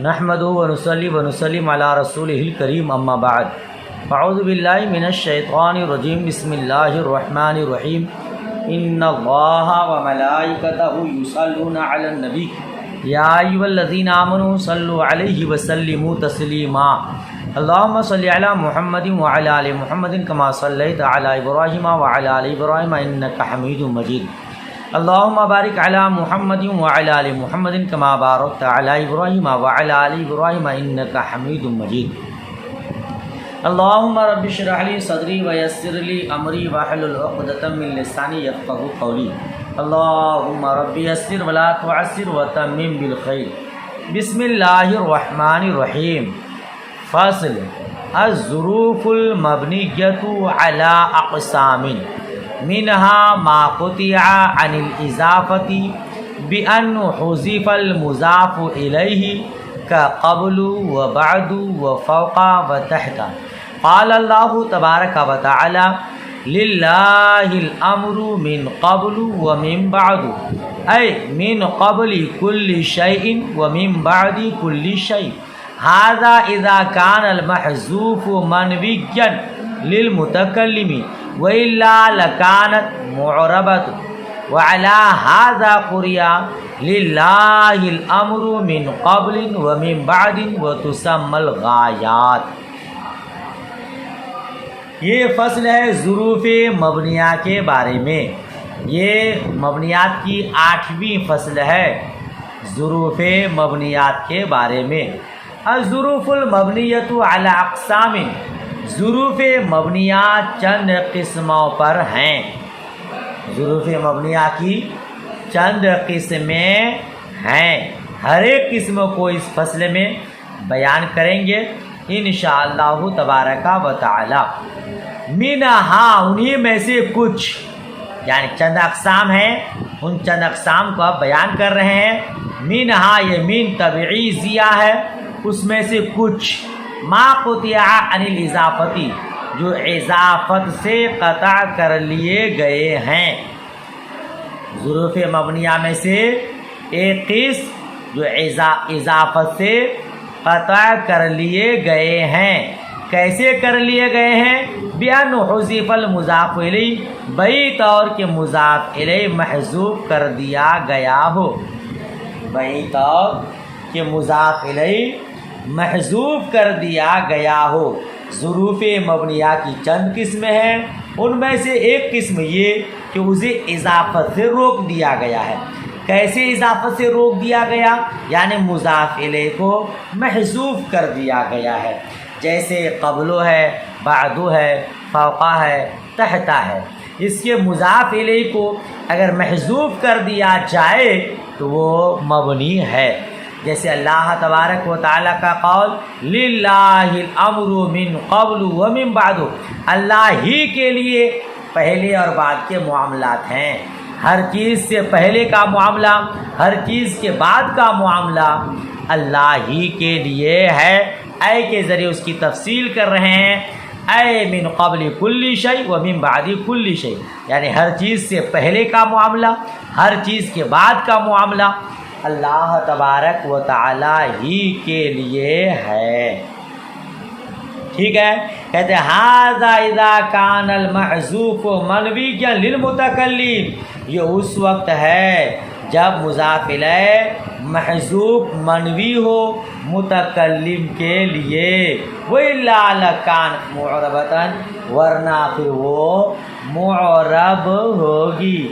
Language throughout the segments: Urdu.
نحمدہ ونصلی ونسلم علی رسولہ الکریم اما بعد اعوذ باللہ من الشیطان الرجیم بسم اللہ الرحمن الرحیم ان اللہ وملائکتہ یصلون علی النبی یا ایھا الذین آمنوا صلوا علیہ وسلموا تسلیما اللہم صلی علی محمد وعلی آل محمد کما صلیت علی ابراہیم وعلی آل ابراہیم انک حمید مجید اللہم بارک علی محمد وعلی آل محمد کما بارکت علی ابراہیم وعلی آل ابراہیم انک حمید مجید اللہم رب اشرح لی صدری ویسر لی امری واحلل عقدۃ من لسانی یفقہوا قولی اللہم رب یسر ولا تعسر وتمم بالخیر بسم اللہ الرحمن الرحیم فصل الظروف المبنیۃ علی اقسام منها ما قطع عن الإضافة بأن حذف المضاف إليه كقبل وبعد وفوق وتحت قال الله تبارك وتعالى لله الأمر من قبل ومن بعد أي من قبل كل شيء ومن بعد كل شيء هذا إذا كان المحذوف منويا للمتكلم وإلا لكانت معربة وعلى هذا قرئ لله الأمر من قبل ومن بعد وتسمى الغایات۔ یہ فصل ہے ظروف مبنیہ کے بارے میں۔ یہ مبنیات کی 8ویں فصل ہے، ظروف مبنیات کے بارے میں۔ الظروف المبنیۃ علی اقسام، ظروف مبنیہ چند قسموں پر ہیں۔ ظروف مبنیہ کی چند قسمیں ہیں، ہر ایک قسم کو اس فصل میں بیان کریں گے انشاءاللہ تبارک و تعالی۔ منہا، انہی میں سے کچھ، یعنی چند اقسام ہیں، ان چند اقسام کو آپ بیان کر رہے ہیں۔ منہا، یہ من تبعیضیہ ہے، اس میں سے کچھ ما قطع عن الاضافتی، جو اضافت سے قطع کر لیے گئے ہیں۔ ظروف مبنیہ میں سے ایک قسم جو اضافت سے قطع کر لیے گئے ہیں۔ کیسے کر لیے گئے ہیں؟ بِأَنْ حُذِفَ الْمُضَافُ إِلَيْهِ، بئی طور کہ مضاف الیہ محذوف کر دیا گیا ہو، بئی طور کہ مضاف الیہ محذوف کر دیا گیا ہو۔ ظروف مبنیہ کی چند قسمیں ہیں، ان میں سے ایک قسم یہ کہ اسے اضافت سے روک دیا گیا ہے۔ کیسے اضافت سے روک دیا گیا؟ یعنی مضاف الیہ کو محذوف کر دیا گیا ہے، جیسے قبلو ہے، بعدو ہے، فوقہ ہے، تحتہ ہے۔ اس کے مضاف الیہ کو اگر محذوف کر دیا جائے تو وہ مبنی ہے، جیسے اللہ تبارک و تعالیٰ کا قول للہ الامر من قبل ومن بعد، اللہ ہی کے لیے پہلے اور بعد کے معاملات ہیں۔ ہر چیز سے پہلے کا معاملہ، ہر چیز کے بعد کا معاملہ اللہ ہی کے لیے ہے۔ اے کے ذریعے اس کی تفصیل کر رہے ہیں، اے من قبل کل شیء ومن بعد کل شیء، یعنی ہر چیز سے پہلے کا معاملہ، ہر چیز کے بعد کا معاملہ اللہ تبارک و تعالی ہی کے لیے ہے۔ ٹھیک ہے، کہتے ہیں ھذا اذا کان المحذوف منویا للمتکلم، یہ اس وقت ہے جب مضاف الیہ محذوف منوی ہو متکلم کے لیے، وإلا لکان معربۃ، ورنہ پھر وہ معرب ہوگی۔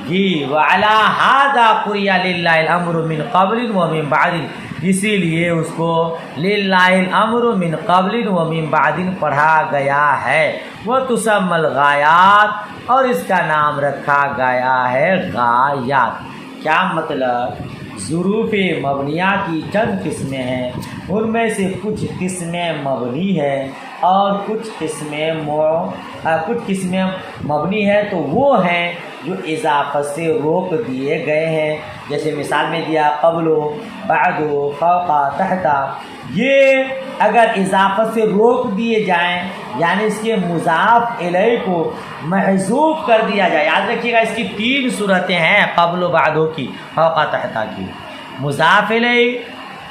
جی، وعلی ھذا قرئ للہ الامر من قبل ومن بعد، اسی لیے اس کو للہ الامر من قبل ومن بعد پڑھا گیا ہے۔ وتسمى الغایات، اور اس کا نام رکھا گیا ہے غایات۔ کیا مطلب؟ ظروف مبنیہ کی چند قسمیں ہیں، ان میں سے کچھ قسمیں مبنی ہیں اور کچھ قسمیں مبنی ہیں، تو وہ ہیں جو اضافت سے روک دیے گئے ہیں، جیسے مثال میں دیا قبل، بعد، فوق، تحت۔ یہ اگر اضافت سے روک دیے جائیں، یعنی اس کے مضاف الیہ کو محذوف کر دیا جائے، یاد رکھیے گا اس کی 3 صورتیں ہیں قبل و بعد کی، فوق تحت کی۔ مضاف الیہ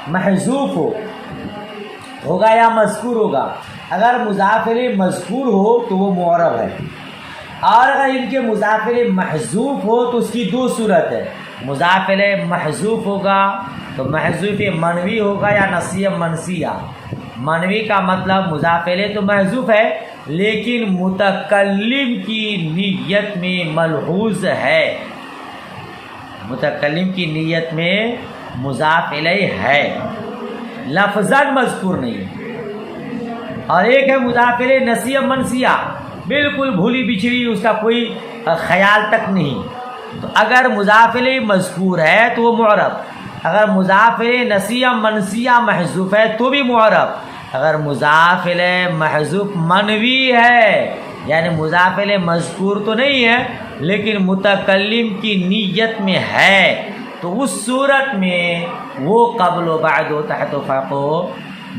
محذوف ہوگا یا مذکور ہوگا. اگر مضاف الیہ مذکور ہو تو وہ معرب ہے، اور اگر ان کے مضاف الیہ محذوف ہو تو اس کی دو صورت ہے. مضاف الیہ محذوف ہوگا تو محذوف منوی ہوگا یا نسیہ منسیہ. منوی کا مطلب مضاف الیہ تو محذوف ہے لیکن متکلم کی نیت میں ملحوظ ہے، متکلم کی نیت میں مضاف الیہ ہے، لفظاً مذکور نہیں ہے. اور ایک ہے مضاف الیہ نسیہ منسیہ، بالکل بھولی بچھڑی، اس کا کوئی خیال تک نہیں. تو اگر مضاف الیہ مذکور ہے تو وہ معرب، اگر مضاف الیہ نسیہ منسیہ محذوف ہے تو بھی معرب. اگر مضاف الیہ محذوف منوی ہے یعنی مضاف الیہ مذکور تو نہیں ہے لیکن متکلم کی نیت میں ہے تو اس صورت میں وہ قبل و بعد و تحت و فوق و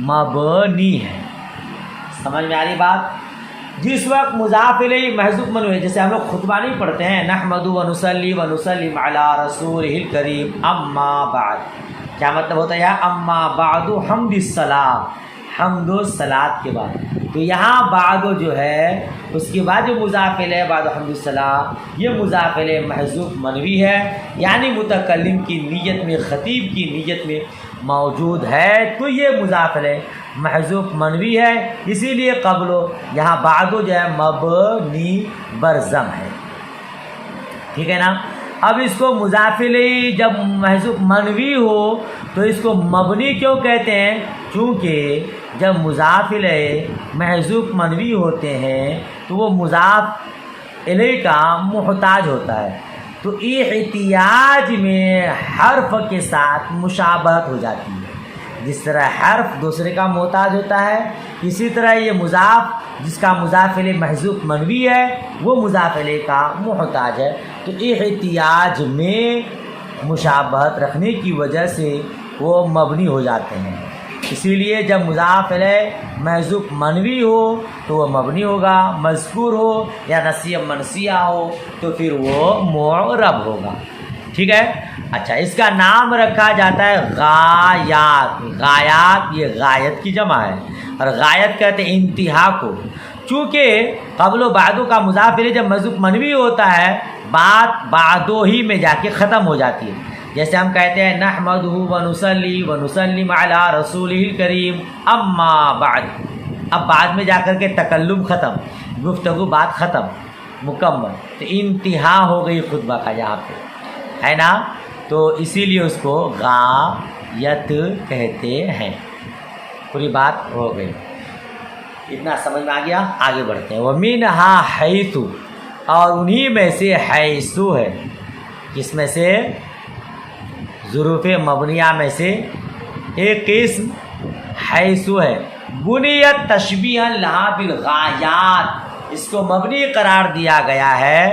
مبنی ہے. سمجھ میں آ رہی بات؟ جس وقت مضاف الیہ محذوف منوی ہے، جیسے ہم لوگ خطبہ نہیں پڑھتے ہیں نحمد و نصلی و نسلم علی رسولہ الکریم اما بعد، کیا مطلب ہوتا ہے؟ اما بعد حمد الصلاۃ، حمد و صلاۃ کے بعد. تو یہاں بعد جو ہے اس کے بعد جو مضاف الیہ بعد حمد الصلاۃ، یہ مضاف الیہ محذوف منوی ہے یعنی متکلم کی نیت میں، خطیب کی نیت میں موجود ہے تو یہ مضاف الیہ محذوف منوی ہے. اسی لیے قبل یہاں بعد جو ہے مبنی برضم ہے. ٹھیک ہے نا؟ اب اس کو مضاف الیہ جب محذوف منوی ہو تو اس کو مبنی کیوں کہتے ہیں؟ چونکہ جب مضاف الیہ محذوف منوی ہوتے ہیں تو وہ مضاف الیہ کا محتاج ہوتا ہے، تو احتیاج میں حرف کے ساتھ مشابہت ہو جاتی ہے. جس طرح حرف دوسرے کا محتاج ہوتا ہے اسی طرح یہ مضاف جس کا مضاف الیہ محذوف منوی ہے وہ مضاف الیہ کا محتاج ہے. تو احتیاج میں مشابہت رکھنے کی وجہ سے وہ مبنی ہو جاتے ہیں. اسی لیے جب مضاف الیہ محذوف منوی ہو تو وہ مبنی ہوگا، مذکور ہو یا نسیہ منسیہ ہو تو پھر وہ معرب ہوگا. ٹھیک ہے؟ اچھا، اس کا نام رکھا جاتا ہے غایات. غایات یہ غایت کی جمع ہے اور غایت کہتے ہیں انتہا کو. چونکہ قبل و بعدو کا مضاف الیہ جب محذوف منوی ہوتا ہے بات بعدو ہی میں جا کے ختم ہو جاتی ہے. جیسے ہم کہتے ہیں نحمدہ ونصلی ونسلم علی رسولہ الکریم اما بعد، اب بعد میں جا کر کے تکلم ختم، گفتگو بات ختم مکمل، تو انتہا ہو گئی خطبہ کا یہاں پہ، ہے نا؟ تو اسی لیے اس کو غایت کہتے ہیں. پوری بات ہو گئی، اتنا سمجھ میں آ گیا؟ آگے بڑھتے ہیں. وَمِنْهَا حَيْثُ، اور انہی میں سے حیثو ہے. کس میں سے؟ ظروف مبنیہ میں سے ایک قسم حیثو ہے. بنیت تشبیہا لہا بالغایات، اس کو مبنی قرار دیا گیا ہے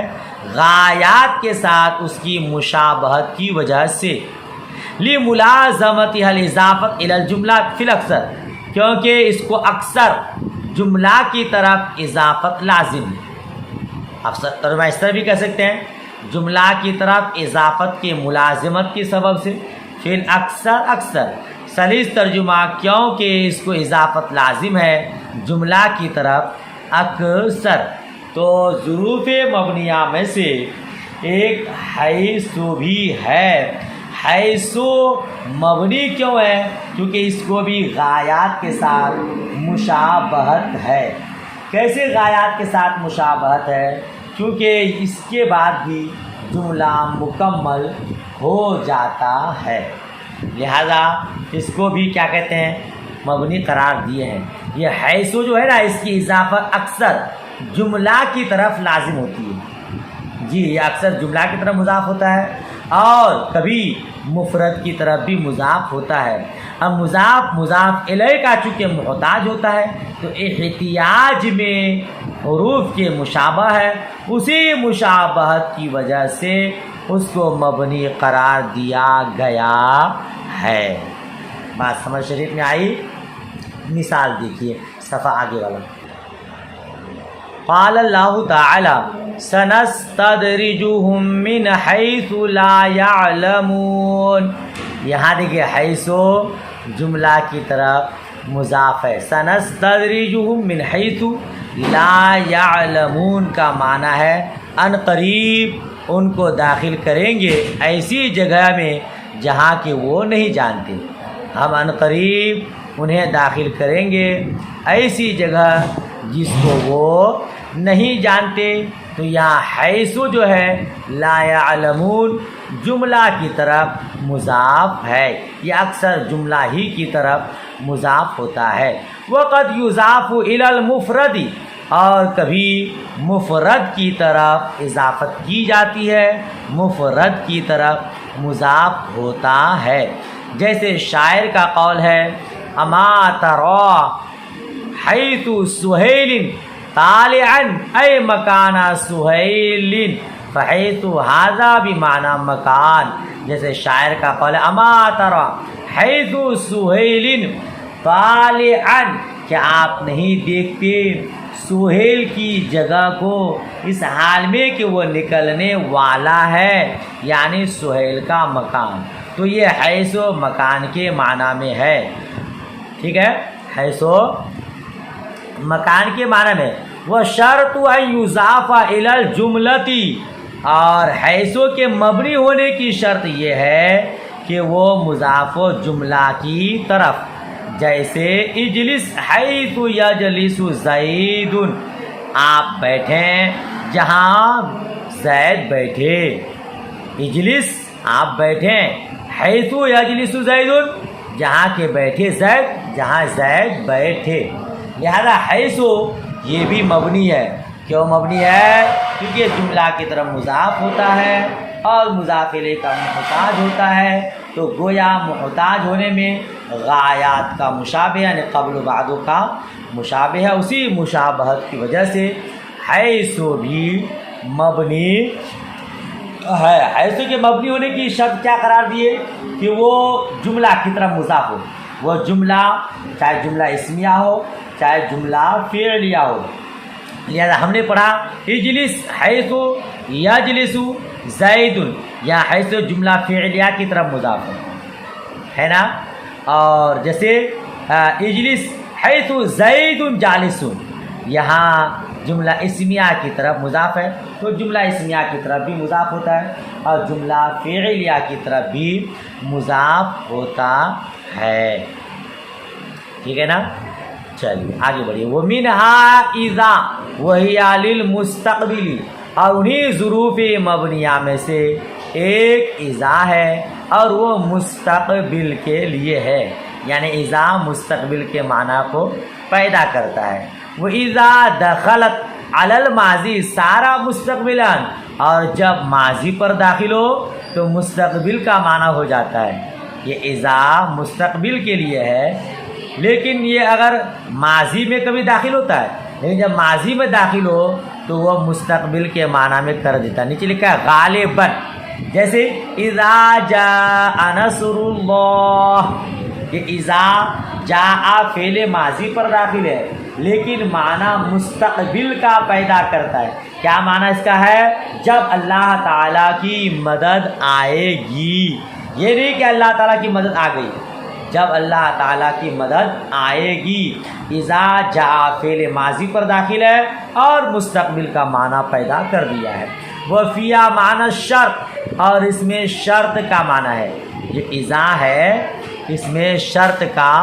غایات کے ساتھ اس کی مشابہت کی وجہ سے. لِمُلَازَمَتِهَا الْإِضَافَةُ إِلَى الْجُمْلَةِ فِي الْأَكْثَرِ، کیونکہ اس کو اکثر جملہ کی طرف اضافت لازم ہے. اکثر ترجمہ اس طرح بھی کہہ سکتے ہیں جملہ کی طرف اضافت کے ملازمت کے سبب سے. پھر اکثر سلیس ترجمہ، کیونکہ اس کو اضافت لازم ہے جملہ کی طرف اکثر. تو ظروف مبنیہ میں سے ایک حیثو بھی ہے. حیثو مبنی کیوں ہے؟ کیونکہ اس کو بھی غایات کے ساتھ مشابہت ہے. کیسے غایات کے ساتھ مشابہت ہے؟ کیونکہ اس کے بعد بھی جملہ مکمل ہو جاتا ہے، لہذا اس کو بھی کیا کہتے ہیں؟ مبنی قرار دیے ہیں. یہ حیثو جو ہے نا، اس کی اضافت اکثر جملہ کی طرف لازم ہوتی ہے. جی، یہ اکثر جملہ کی طرف مضاف ہوتا ہے اور کبھی مفرد کی طرف بھی مضاف ہوتا ہے. اب مضاف الیہ کا چونکہ محتاج ہوتا ہے تو احتیاج میں حروف کے مشابہ ہے، اسی مشابہت کی وجہ سے اس کو مبنی قرار دیا گیا ہے. بات سمجھ شریف میں آئی؟ مثال دیکھیے صفحہ آگے والا. قال اللہ تعالی سنستدرجهم من حیث لا يعلمون. یہاں دیکھیے حیثو جملہ کی طرف مضاف ہے. سنستدرجہم من حیث لا یعلمون کا معنی ہے ان قریب ان کو داخل کریں گے ایسی جگہ میں جہاں کہ وہ نہیں جانتے. ہم ان قریب انہیں داخل کریں گے ایسی جگہ جس کو وہ نہیں جانتے. تو یہاں حیث جو ہے لا یعلمون جملہ کی طرف مضاف ہے. یہ اکثر جملہ ہی کی طرف مضاف ہوتا ہے. وقد یضاف الی المفرد اور کبھی مفرد کی طرف اضافت کی جاتی ہے، مفرد کی طرف مضاف ہوتا ہے. جیسے شاعر کا قول ہے اما تری حیث سہیل طالعا اے مکان سہیل فحیث ھذا بمعنی مکان. جیسے شاعر کا قول ہے اما تری حیث سہیل طالعا کیا آپ نہیں دیکھتے سہیل کی جگہ کو اس حال میں کہ وہ نکلنے والا ہے، یعنی سہیل کا مکان. تو یہ حیث و مکان کے معنی میں ہے. ٹھیک ہے، حیث و مکان کے معنی میں. وہ شرط ان یضاف الی الجملۃ اور حیث و کے مبنی ہونے کی شرط یہ ہے کہ وہ مضاف و جملہ کی طرف. جیسے اجلس حیث یجلس زید آپ بیٹھیں جہاں زید بیٹھے. اجلس آپ بیٹھیں حیث یجلس زید جہاں کے بیٹھے زید جہاں زید بیٹھے. لہذا حیث یہ بھی مبنی ہے. کیوں مبنی ہے؟ کیونکہ جملہ کی طرف مضاف ہوتا ہے اور مضاف الیہ کا محتاج ہوتا ہے. تو گویا محتاج ہونے میں غایات کا مشابہ یعنی قبل و بعد کا مشابہ ہے. اسی مشابہت کی وجہ سے حیث بھی مبنی ہے. حیث کے مبنی ہونے کی شرط کیا قرار دیے کہ وہ جملہ کی طرف مضاف ہو. وہ جملہ چاہے جملہ اسمیہ ہو چاہے جملہ فعلیہ ہو. لہذا ہم نے پڑھا اجلس حیث یجلس زید، یا حیث جملہ فعلیہ کی طرف مضاف ہے نا. اور جیسے اجلس حیث زید جالس یہاں جملہ اسمیہ کی طرف مضاف ہے تو جملہ اسمیہ کی طرف بھی مضاف ہوتا ہے اور جملہ فعلیہ کی طرف بھی مضاف ہوتا ہے. ٹھیک ہے نا. چلیے آگے بڑھیے. وَمِنْهَا اِذَا وَهِيَ لِلْمُسْتَقْبِلِ اور انہیں ظروف مبنیہ میں سے ایک اذا ہے اور وہ مستقبل کے لیے ہے، یعنی اذا مستقبل کے معنی کو پیدا کرتا ہے. وہ اذا دخلت علی الماضی سارا مستقبلا اور جب ماضی پر داخل ہو تو مستقبل کا معنی ہو جاتا ہے. یہ اذا مستقبل کے لیے ہے لیکن یہ اگر ماضی میں کبھی داخل ہوتا ہے، لیکن جب ماضی میں داخل ہو تو وہ مستقبل کے معنی میں کر دیتا ہے. نیچے لکھا ہے غالباً. جیسے اذا جاء نصر اللہ، یہ اذا جاء فعل ماضی پر داخل ہے لیکن معنی مستقبل کا پیدا کرتا ہے. کیا معنی اس کا ہے؟ جب اللہ تعالیٰ کی مدد آئے گی. یہ نہیں کہ اللہ تعالیٰ کی مدد آ گئی، جب اللہ تعالیٰ کی مدد آئے گی. اذا جاء فعل ماضی پر داخل ہے اور مستقبل کا معنی پیدا کر دیا ہے. وفیہ معنی شرط اور اس میں شرط کا معنی ہے. یہ اذا ہے اس میں شرط کا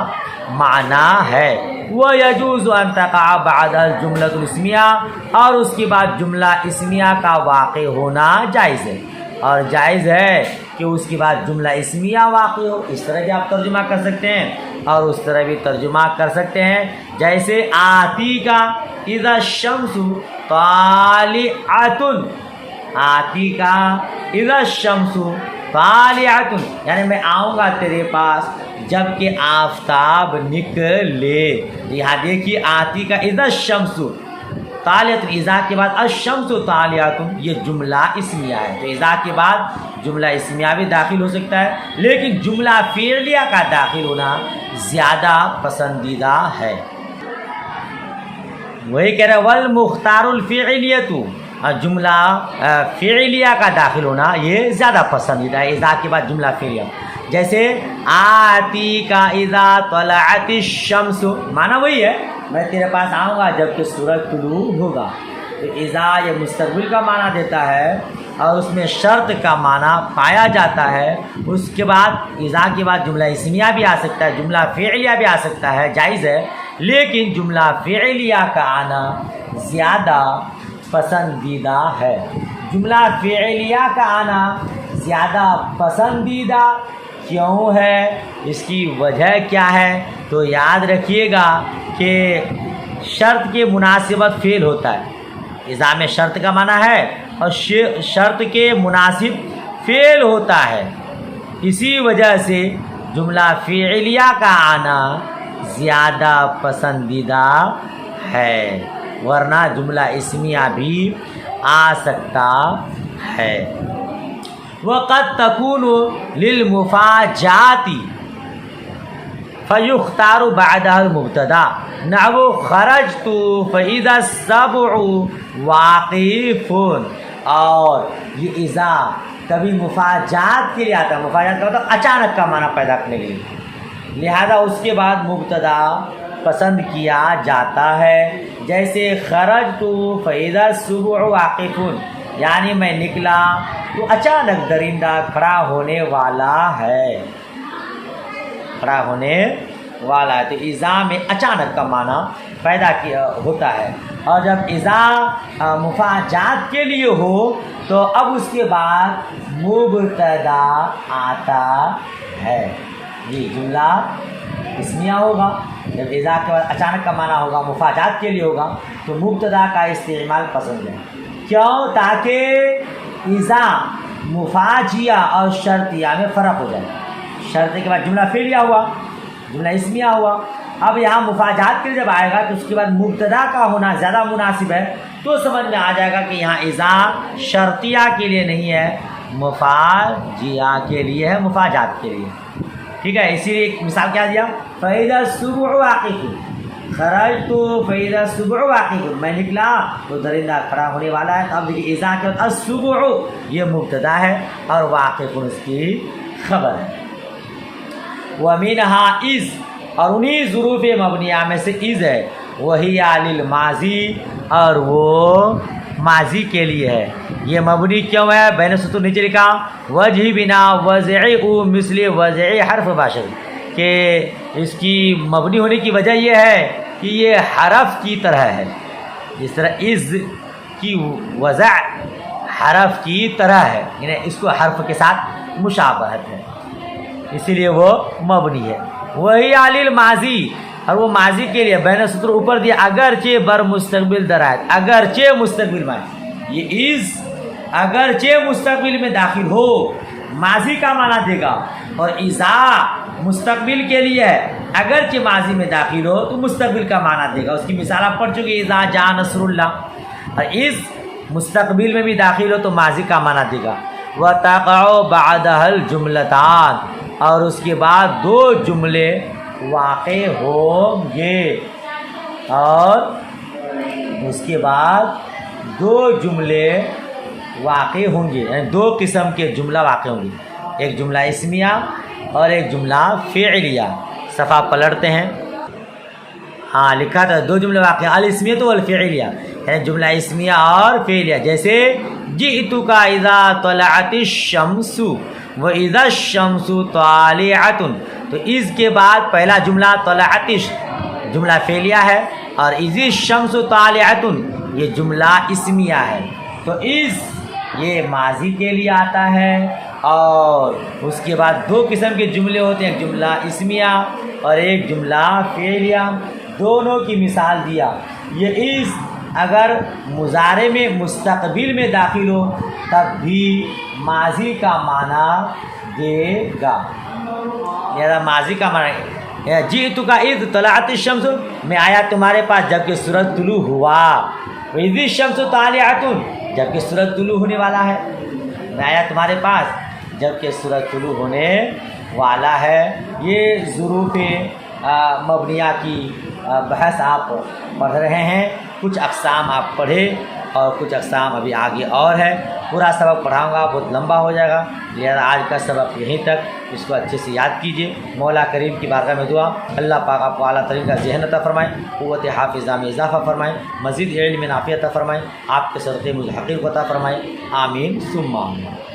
معنی ہے. وَيَجُوزُ أَن تَقَعَ بَعْدَ الْجُمْلَةُ الْإِسْمِيَّةُ اور اس کے بعد جملہ اسمیہ کا واقع ہونا جائز ہے. اور جائز ہے کہ اس کے بعد جملہ اسمیہ واقع ہو. اس طرح بھی آپ ترجمہ کر سکتے ہیں اور اس طرح بھی ترجمہ کر سکتے ہیں. جیسے آتی کا اذا الشمس طالعۃ، آتی کا اذا الشمس طالعۃ یعنی میں آؤں گا تیرے پاس جب کہ آفتاب نکلے. یہاں دیکھیے آتی کا اذا الشمس طالعۃ، اذا کے بعد الشمس طالعۃ یہ جملہ اسمیہ ہے. تو اذا کے بعد جملہ اسمیہ بھی داخل ہو سکتا ہے لیکن جملہ فعلیہ کا داخل ہونا زیادہ پسندیدہ ہے. وہی کہہ رہے والمختار الفعلیۃ، جملہ فعلیہ کا داخل ہونا یہ زیادہ پسندیدہ ہے اذا کے بعد جملہ فعلیہ. جیسے آتی کا اذا طلعت الشمس، معنی وہی ہے، میں تیرے پاس آؤں گا جب کہ سورج طلوع ہوگا. تو اذا یہ مستقبل کا معنی دیتا ہے اور اس میں شرط کا معنی پایا جاتا ہے. اس کے بعد اذا کے بعد جملہ اسمیہ بھی آ سکتا ہے، جملہ فعلیہ بھی آ سکتا ہے، جائز ہے، لیکن جملہ فعلیہ کا آنا زیادہ پسندیدہ ہے. جملہ فعلیہ کا آنا زیادہ پسندیدہ کیوں ہے؟ اس کی وجہ کیا ہے؟ تو یاد رکھیے گا کہ شرط کے مناسبت فعل ہوتا ہے. اذا میں شرط کا معنی ہے اور شرط کے مناسب فعل ہوتا ہے، اسی وجہ سے جملہ فعلیہ کا آنا زیادہ پسندیدہ ہے، ورنہ جملہ اسمیہ بھی آ سکتا ہے. وقد تكون للمفاجآت فيختار بعدها المبتدا، نحو خرجت فإذا السبع واقف. اور یہ اذا کبھی مفاجات کے لیے آتا ہے، مفاجات کا مطلب اچانک کا معنی پیدا کرنے کے لیے، لہذا اس کے بعد مبتدا پسند کیا جاتا ہے. جیسے خرجت فإذا السبع واقف، یعنی میں نکلا تو اچانک درندہ کھڑا ہونے والا ہے، کھڑا ہونے والا ہے. تو اذا میں اچانک کا معنی پیدا کیا ہوتا ہے. اور جب اذا مفاجات کے لیے ہو تو اب اس کے بعد مبتدا آتا ہے. جی جملہ اسمیہ ہوگا، جب اذا کے بعد اچانک کا معنی ہوگا، مفاجات کے لیے ہوگا، تو مبتدا کا استعمال پسند ہے. کیوں؟ تاکہ اذا مفاجیہ اور شرطیہ میں فرق ہو جائے. شرط کے بعد جملہ فعلیہ ہوا، جملہ اسمیہ ہوا، اب یہاں مفاجات کے لیے جب آئے گا تو اس کے بعد مبتدا کا ہونا زیادہ مناسب ہے، تو سمجھ میں آ جائے گا کہ یہاں اذا شرطیہ کے لیے نہیں ہے، مفاجیہ کے لیے ہے، مفاجات کے لیے. ٹھیک ہے، اسی لیے ایک مثال کیا دیا، فَإِذَا الصُّبْحُ وَاقِفٌ، خرجت فَإِذَا الصُّبْحُ وَاقِفٌ، میں نکلا تو درندہ کھڑا ہونے والا ہے. اب دیکھیے اذا کے بعد الصبح یہ مبتدا ہے اور واقف اس کی خبر ہے. وَمِنْهَا اِذ، اور انہی ظروف مبنیہ میں سے اذ ہے، وَهِيَ لِلْمَاضِی، اور وہ ماضی کے لیے ہے. یہ مبنی کیوں ہے؟ بین سطور نیچے لکھا وجہ بنا وضعی مثل وضعی حرف باشر، کہ اس کی مبنی ہونے کی وجہ یہ ہے کہ یہ حرف کی طرح ہے، جس طرح اذ کی وضع حرف کی طرح ہے، یعنی اس کو حرف کے ساتھ مشابہت ہے، اسی لیے وہ مبنی ہے. وہی علی ماضی، اور وہ ماضی کے لیے بین سطر اوپر دیا اگرچہ بر مستقبل درائت، اگرچہ مستقبل میں یہ از اگرچہ مستقبل میں داخل ہو ماضی کا معنی دے گا، اور اذا مستقبل کے لیے اگرچہ ماضی میں داخل ہو تو مستقبل کا معنی دے گا. اس کی مثال آپ پڑھ چکے، اذا جاء نصر اللہ. اور از مستقبل میں بھی داخل ہو تو ماضی کا معنی دے گا. وَتَقَعُ بَعْدَهَا الْجُمْلَتَانِ، اور اس کے بعد دو جملے واقع ہوں گے، اور اس کے بعد دو جملے واقع ہوں گے، یعنی دو قسم کے جملہ واقع ہوں گے، ایک جملہ اسمیہ اور ایک جملہ فعلیہ. صفحہ پلٹتے ہیں، ہاں لکھا تھا دو جملے واقع، الاسمیہ والفعلیہ، یعنی جملہ اسمیہ اور فعلیہ. جیسے جئتک اذا طلعت الشمس واذا الشمس طالعۃ، تو اس کے بعد پہلا جملہ طلعت جملہ فعلیہ ہے، اور اذا الشمس طالعۃ یہ جملہ اسمیہ ہے. تو اس یہ ماضی کے لیے آتا ہے، اور اس کے بعد دو قسم کے جملے ہوتے ہیں، ایک جملہ اسمیہ اور ایک جملہ فعلیہ. دونوں کی مثال دیا. یہ اس اگر مضارع میں مستقبل میں داخل ہو تب بھی ماضی کا معنی دے گا، یا ماضی کا معنی جئتک اذ طلعت الشمس، میں آیا تمہارے پاس جب کہ سورج طلوع ہوا، واذا الشمس طالعۃ جب کہ سورج طلوع ہونے والا ہے، میں آیا تمہارے پاس جب کہ سورج طلوع ہونے والا ہے. یہ ظروف مبنیہ کی بحث آپ پڑھ رہے ہیں، کچھ اقسام آپ پڑھے اور کچھ اقسام ابھی آگے اور ہے. پورا سبق پڑھاؤں گا بہت لمبا ہو جائے گا، لہذا آج کا سبق یہیں تک، اس کو اچھے سے یاد کیجیے۔ مولا کریم کی بارگاہ میں دعا، اللہ پاک آپ کو اعلیٰ ترین کا ذہن عطا فرمائے، قوت حافظہ میں اضافہ فرمائے، مزید علم نافع عطا فرمائے، آپ کے صدقے ملحقین کو عطا فرمائے، آمین ثم آمین۔